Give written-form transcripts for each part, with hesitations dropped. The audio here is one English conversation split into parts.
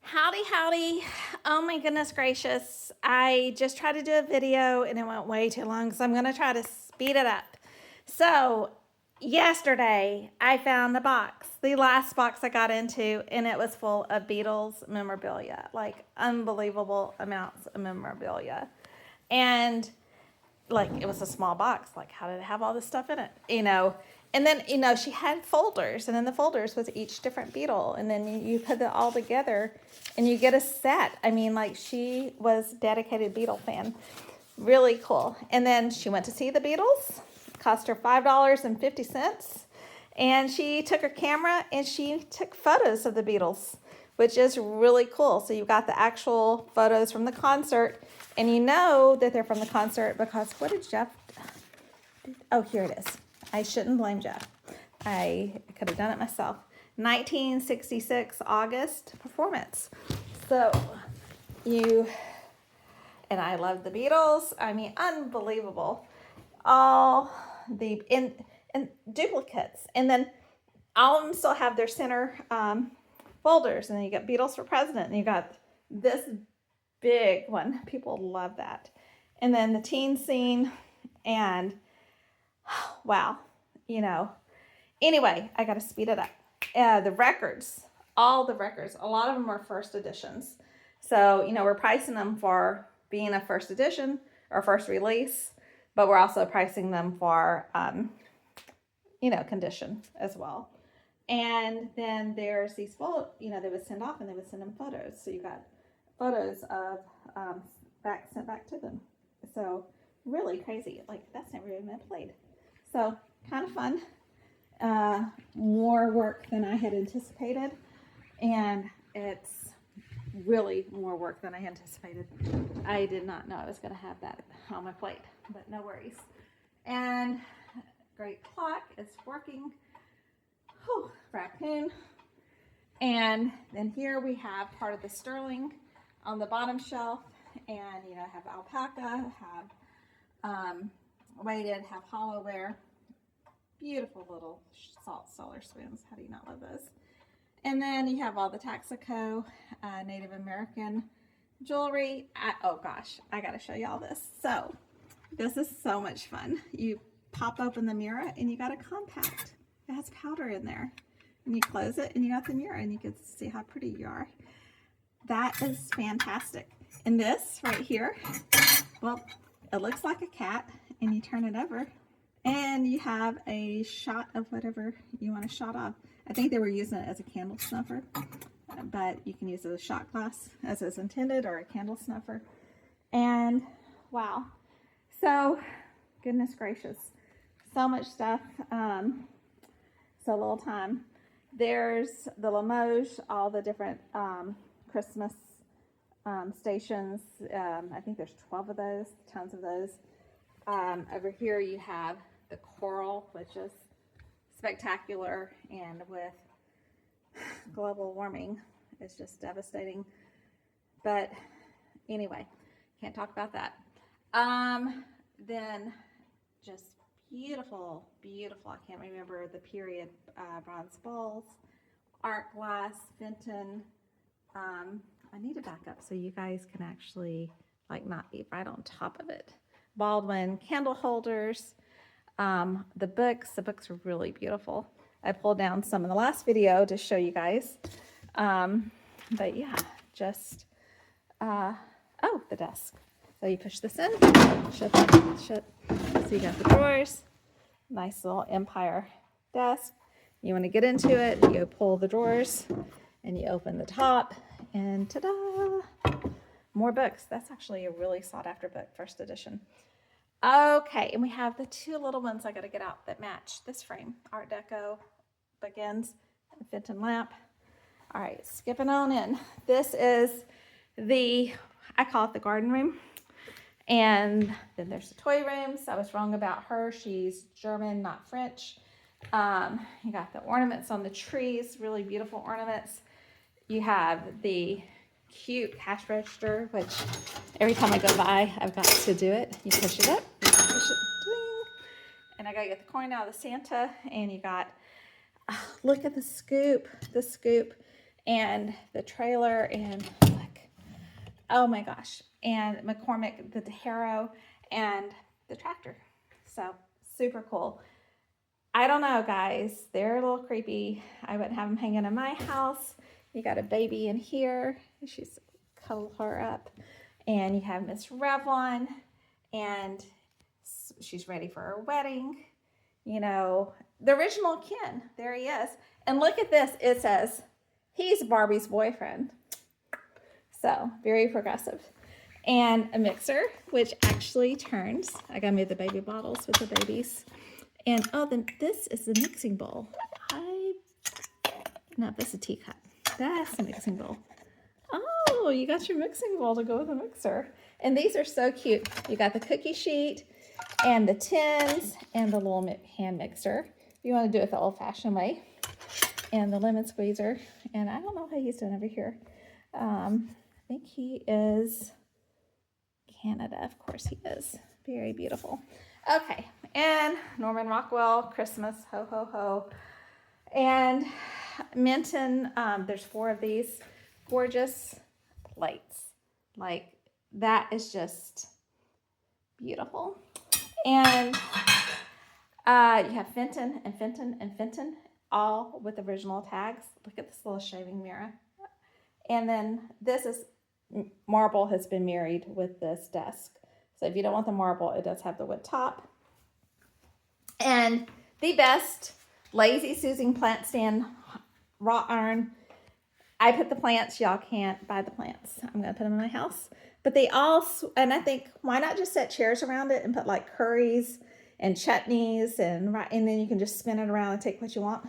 Howdy, howdy. Oh my goodness gracious. I just tried to do a video and it went way too long, so I'm going to try to speed it up. So, yesterday I found the box, the last box I got into, and it was full of Beatles memorabilia, like unbelievable amounts of memorabilia. And like it was a small box. Like, how did it have all this stuff in it? And then she had folders, and in the folders was each different Beatle, and then you put it all together, and you get a set. I mean, like, she was a dedicated Beatle fan. Really cool. And then she went to see the Beatles. It cost her $5.50, and she took her camera and she took photos of the Beatles, which is really cool. So you've got the actual photos from the concert, and you know that they're from the concert because what did Jeff do? Oh, here it is. I shouldn't blame Jeff. I could have done it myself. 1966 August performance. So and I love the Beatles. I mean, unbelievable. All the and duplicates, and then all of them still have their center folders. And then you got Beatles for President, and you got this big one. People love that. And then the teen scene, and wow, Anyway, I got to speed it up. The records, all the records, a lot of them are first editions. So, we're pricing them for being a first edition or first release, but we're also pricing them for, condition as well. And then there's these photos, they would send off and they would send them photos. So you got photos of sent back to them. So really crazy. Like, that's never even been played. So kind of fun. More work than I had anticipated. And it's really more work than I anticipated. I did not know I was going to have that on my plate, but no worries. And great clock is working. Whew, raccoon. And then here we have part of the sterling on the bottom shelf, and have alpaca, have weighted, have hollowware. Beautiful little salt cellar spoons. How do you not love those? And then you have all the Texaco Native American jewelry. Oh gosh, I gotta show y'all this. So this is so much fun. You pop open the mirror and you got a compact. It has powder in there. And you close it and you got the mirror and you can see how pretty you are. That is fantastic. And this right here, well, it looks like a cat, and you turn it over and you have a shot of whatever you want a shot of. I think they were using it as a candle snuffer, but you can use it as a shot glass as it's intended, or a candle snuffer. And wow. So goodness gracious, so much stuff. So little time. There's the Limoges, all the different Christmas stations. I think there's 12 of those, tons of those. Over here you have the coral, which is spectacular, and with global warming, it's just devastating. But anyway, can't talk about that. Then just beautiful, beautiful. I can't remember the period. Bronze bowls, art glass, Fenton. I need to back up so you guys can actually not be right on top of it. Baldwin candle holders. The books are really beautiful. I pulled down some in the last video to show you guys. But yeah, just the desk. So you push this in, shut. So you got the drawers, nice little Empire desk. You want to get into it, you pull the drawers and you open the top, and ta-da! More books. That's actually a really sought after book, first edition. Okay, and we have the two little ones I got to get out that match this frame. Art Deco bookends and Fenton lamp. All right, skipping on in. This is I call it the garden room. And then there's the toy rooms. I was wrong about her. She's German, not French. You got the ornaments on the trees, really beautiful ornaments. You have the cute cash register, which every time I go by, I've got to do it. You push it up, you push it, ding, and I gotta get the coin out of the Santa, and you got, look at the scoop, and the trailer, and look, oh my gosh, and McCormick, the harrow, and the tractor. So super cool. I don't know, guys. They're a little creepy. I wouldn't have them hanging in my house. You got a baby in here. She's cuddle her up. And you have Miss Revlon, and she's ready for her wedding. You know, the original Ken. There he is. And look at this. It says, he's Barbie's boyfriend. So, very progressive. And a mixer, which actually turns. I gotta move the baby bottles with the babies. And oh, then this is the mixing bowl. No, that's a teacup. That's the mixing bowl. Oh, you got your mixing bowl to go with the mixer. And these are so cute. You got the cookie sheet and the tins and the little hand mixer. You want to do it the old-fashioned way. And the lemon squeezer. And I don't know how he's doing over here. I think he is Canada. Of course he is. Very beautiful. Okay, and Norman Rockwell, Christmas, ho, ho, ho. And Minton, there's 4 of these gorgeous plates. Like, that is just beautiful. And you have Fenton and Fenton and Fenton, all with original tags. Look at this little shaving mirror. And then this is, marble has been married with this desk. So if you don't want the marble, it does have the wood top. And the best, Lazy Susan plant stand, wrought iron. I put the plants. Y'all can't buy the plants. I'm going to put them in my house. But they all, and I think, why not just set chairs around it and put like curries and chutneys, and then you can just spin it around and take what you want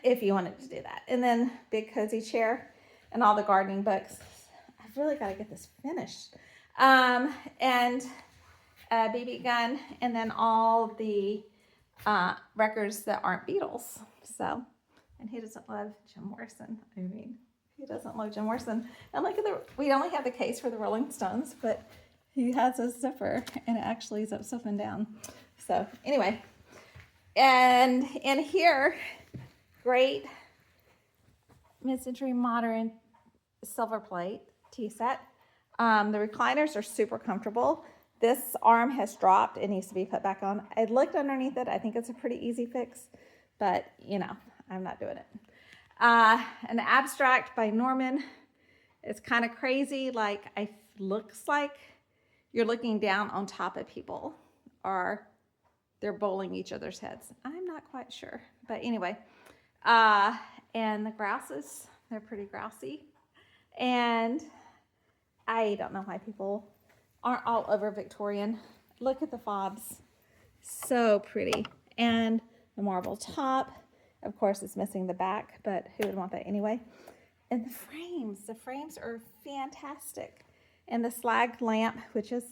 if you wanted to do that. And then big cozy chair and all the gardening books. I've really got to get this finished. And a BB gun, and then all the records that aren't Beatles. So, and he doesn't love Jim Morrison. I mean, he doesn't love Jim Morrison. And look at we only have the case for the Rolling Stones, but he has a zipper, and it actually zips up and down. So anyway, and in here, great mid-century modern silver plate tea set. The recliners are super comfortable. This arm has dropped. It needs to be put back on. I looked underneath it. I think it's a pretty easy fix, but you know, I'm not doing it. An abstract by Norman. It's kind of crazy. Like, looks like you're looking down on top of people, or they're bowling each other's heads. I'm not quite sure, but anyway. And the grouses, they're pretty grousey. And I don't know why people aren't all over Victorian. Look at the fobs. So pretty. And the marble top. Of course, it's missing the back, but who would want that anyway? And the frames are fantastic. And the slag lamp, which is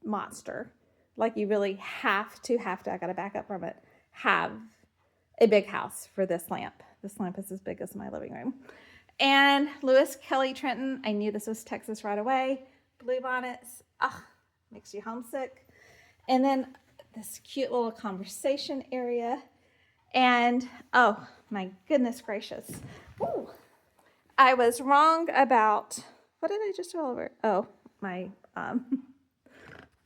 monster. Like, you really have to, I gotta back up from it, have a big house for this lamp. This lamp is as big as my living room. And Lewis Kelly Trenton, I knew this was Texas right away. Blue bonnets, makes you homesick. And then this cute little conversation area. And, oh my goodness gracious. Ooh, I was wrong about, what did I just roll over? Oh, my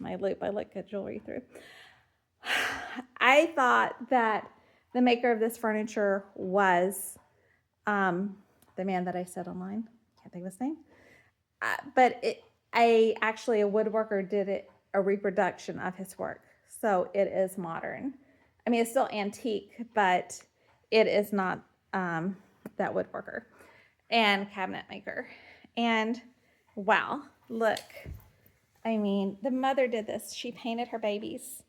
my loop I look at jewelry through. I thought that the maker of this furniture was the man that I said online. Can't think of his name. But actually a woodworker did it, a reproduction of his work. So it is modern. I mean, it's still antique, but it is not that woodworker and cabinet maker. And wow, look. I mean, the mother did this. She painted her babies.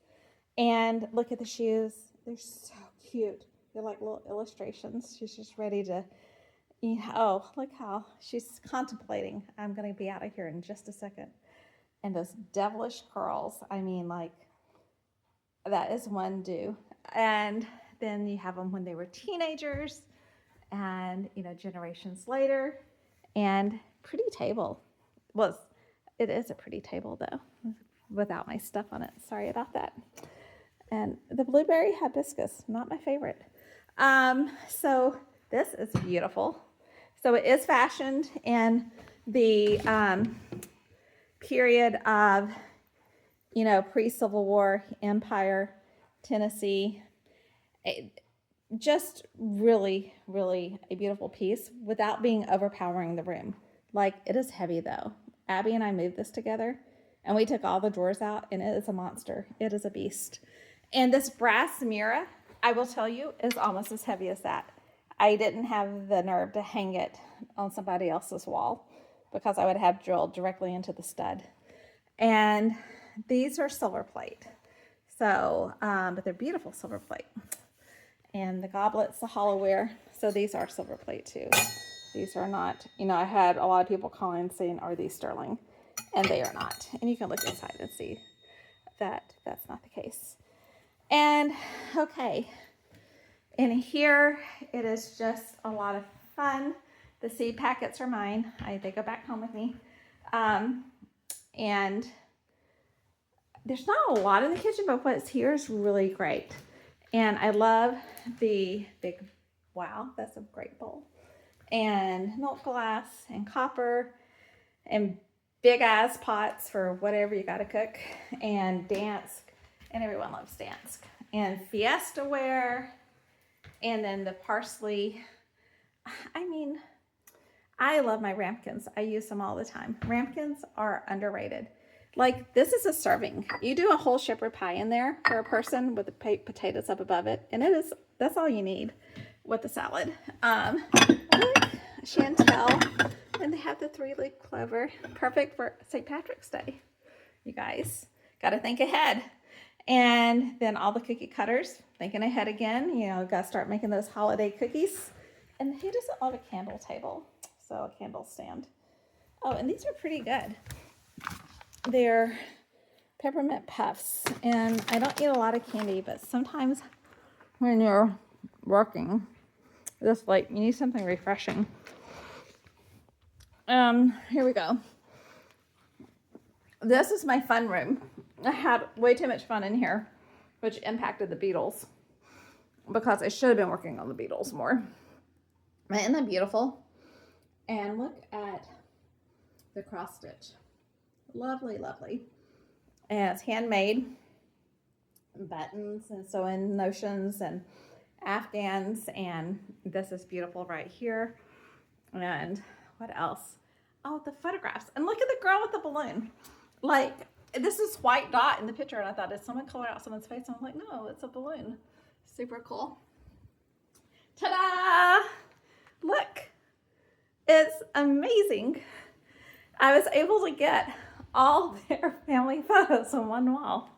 And look at the shoes. They're so cute. They're like little illustrations. She's just ready to, oh, look how she's contemplating. I'm going to be out of here in just a second. And those devilish curls. I mean, like, that is one do. And then you have them when they were teenagers and, generations later. And pretty table. Well, it is a pretty table, though, without my stuff on it. Sorry about that. And the blueberry hibiscus, not my favorite. So this is beautiful. So it is fashioned in the period of, pre-Civil War Empire, Tennessee. Just really, really a beautiful piece without being overpowering the room. Like, it is heavy though. Abby and I moved this together and we took all the drawers out, and it is a monster. It is a beast. And this brass mirror, I will tell you, is almost as heavy as that. I didn't have the nerve to hang it on somebody else's wall because I would have drilled directly into the stud. And these are silver plate. So, but they're beautiful silver plate. And the goblets, the hollowware. So these are silver plate too. These are not, I had a lot of people calling saying, are these sterling? And they are not. And you can look inside and see that that's not the case. And okay, in here, it is just a lot of fun. The seed packets are mine. They go back home with me. And there's not a lot in the kitchen, but what's here is really great. And I love the big, wow, that's a great bowl. And milk glass and copper and big ass pots for whatever you got to cook. And Dansk, and everyone loves Dansk. And Fiesta ware. And then the parsley. I love my ramekins. I use them all the time. Ramekins are underrated. Like, this is a serving. You do a whole shepherd pie in there for a person with the potatoes up above it. And that's all you need with the salad. Look, Chantel. And they have the 3-leaf clover. Perfect for St. Patrick's Day. You guys got to think ahead. And then all the cookie cutters. Thinking ahead again. Got to start making those holiday cookies. And who doesn't love a candle table? So a candle stand. Oh, and these are pretty good. They're peppermint puffs, and I don't eat a lot of candy, but sometimes when you're working this late, you need something refreshing. Here we go. This is my fun room. I had way too much fun in here, which impacted the Beatles because I should have been working on the Beatles more. Isn't that beautiful? And look at the cross stitch. Lovely, lovely. And it's handmade. Buttons and sewing notions and Afghans. And this is beautiful right here. And what else? Oh, the photographs. And look at the girl with the balloon. Like, this is white dot in the picture. And I thought, did someone color out someone's face? And I'm like, no, it's a balloon. Super cool. Ta-da! Look. It's amazing. I was able to get all their family photos on one wall.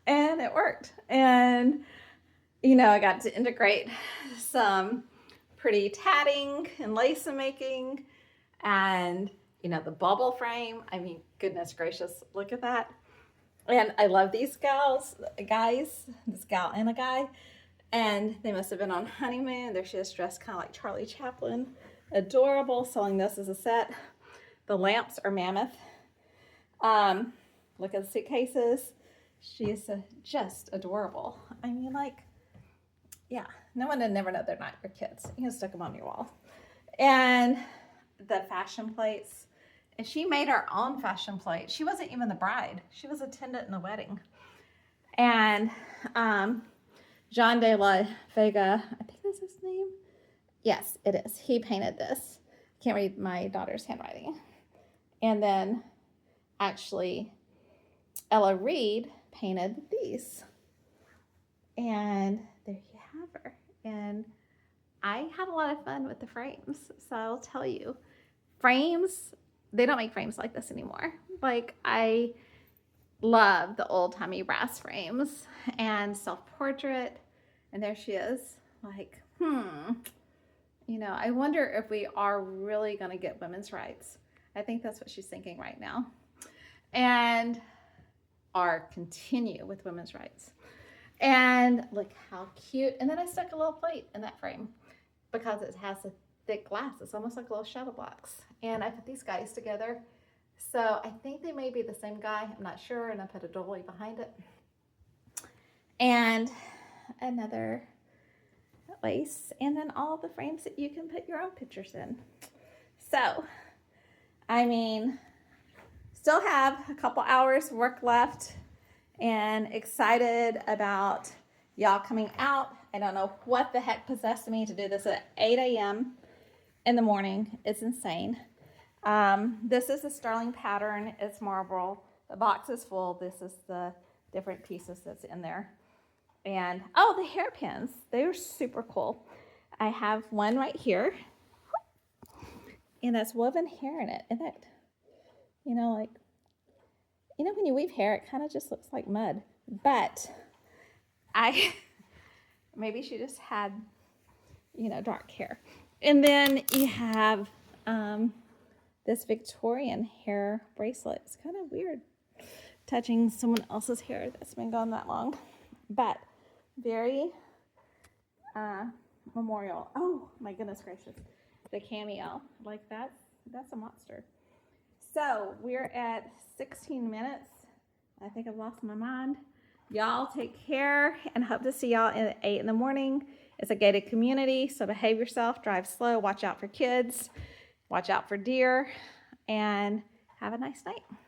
And it worked. And, I got to integrate some pretty tatting and lace making and, the bubble frame. Goodness gracious, look at that. And I love these guys, this gal and a guy. And they must have been on honeymoon. There she is, dressed kind of like Charlie Chaplin. Adorable, selling this as a set. The lamps are mammoth. Look at the suitcases. She is just adorable. No one would never know they're not your kids. You can stick them on your wall. And the fashion plates. And she made her own fashion plate. She wasn't even the bride. She was attendant in the wedding. And John de la Vega, I think that's his name. Yes, it is. He painted this. Can't read my daughter's handwriting. And then actually Ella Reed painted these. And there you have her. And I had a lot of fun with the frames. So I'll tell you, frames, they don't make frames like this anymore. Like, I love the old-timey brass frames and self-portrait. And there she is. Like, I wonder if we are really going to get women's rights. I think that's what she's thinking right now. And or continue with women's rights. And look how cute. And then I stuck a little plate in that frame because it has a thick glass. It's almost like little shadow blocks. And I put these guys together. So I think they may be the same guy. I'm not sure. And I put a doily behind it. And another lace, and then all the frames that you can put your own pictures in. So, I mean, still have a couple hours work left and excited about y'all coming out. I don't know what the heck possessed me to do this at 8 a.m. in the morning. It's insane. This is the sterling pattern. It's marble. The box is full. This is the different pieces that's in there. And, oh, the hairpins. They are super cool. I have one right here. And that's woven hair in it. Isn't it? You know, like, you know, when you weave hair, it kind of just looks like mud. But maybe she just had, you know, dark hair. And then you have this Victorian hair bracelet. It's kind of weird touching someone else's hair that's been gone that long. But very memorial. Oh, my goodness gracious. The cameo. Like, that's a monster. So we're at 16 minutes. I think I've lost my mind. Y'all take care and hope to see y'all at 8 in the morning. It's a gated community, so behave yourself, drive slow, watch out for kids, watch out for deer, and have a nice night.